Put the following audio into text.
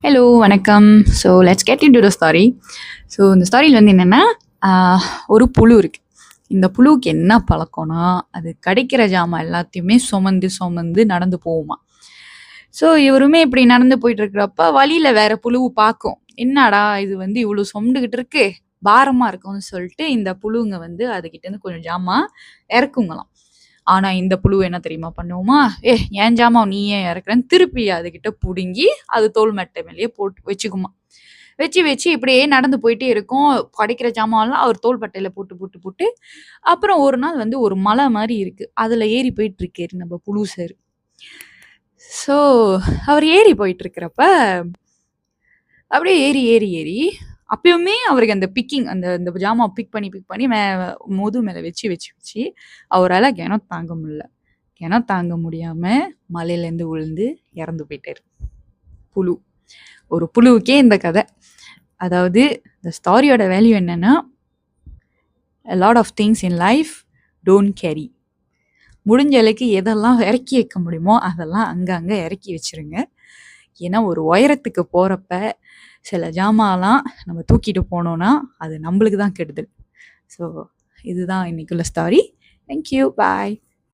Hello வணக்கம். So let's get into the story. So இந்த ஸ்டாரியில் வந்து என்னென்னா, ஒரு புழு இருக்குது. இந்த புழுவுக்கு என்ன பழக்கம்னா, அது கிடைக்கிற ஜாமான் எல்லாத்தையுமே சுமந்து சுமந்து நடந்து போகுமா. ஸோ இவருமே இப்படி நடந்து போயிட்டு இருக்கிறப்ப வழியில் வேற புழுவு பார்க்கும். என்னடா இது வந்து இவ்வளோ சுமந்துக்கிட்டு இருக்கு, பாரமாக இருக்கும்னு சொல்லிட்டு இந்த புழுங்க வந்து அதுக்கிட்டேருந்து கொஞ்சம் ஜாமான் இறக்குங்களாம். ஆனா இந்த புழு என்ன தெரியுமா பண்ணுவோமா, என் ஜாமான் நீ ஏன் இறக்குறன்னு திருப்பி அதுகிட்ட புடுங்கி அது தோல் மெட்டை மேலேயே போட்டு வச்சுக்குமா. வச்சு வச்சு இப்படியே நடந்து போயிட்டே இருக்கும். கிடைக்கிற ஜாமான்லாம் அவர் தோள் பட்டையில போட்டு போட்டு போட்டு அப்புறம் ஒரு நாள் வந்து ஒரு மலை மாதிரி இருக்கு, அதுல ஏறி போயிட்டு இருக்காரு நம்ம புழு சார். ஸோ அவர் ஏறி போயிட்டு இருக்கிறப்ப அப்படியே ஏறி ஏறி ஏறி அப்பயுமே அவருக்கு அந்த பிக்கிங் அந்த அந்த ஜாமான் பிக் பண்ணி பிக் பண்ணி முது மேல வச்சு வச்சு வச்சு அவரால் கிணம் தாங்க முடியல. கிணம் தாங்க முடியாம மலையிலேருந்து விழுந்து இறந்து போயிட்டாரு புழு. ஒரு புழுவுக்கே இந்த கதை. அதாவது இந்த ஸ்டாரியோட வேல்யூ என்னன்னா, a lot of things in life don't carry. முடிஞ்ச அளவுக்கு எதெல்லாம் இறக்கி வைக்க முடியுமோ அதெல்லாம் அங்கங்கே இறக்கி வச்சிருங்க. ஏன்னா ஒரு உயரத்துக்கு போகிறப்ப சில ஜாமான்லாம் நம்ம தூக்கிட்டு போனோம்னா அது நம்மளுக்கு தான் கெடுதல். ஸோ இதுதான் இன்னைக்குள்ள ஸ்டாரி. தேங்க்யூ, பாய்.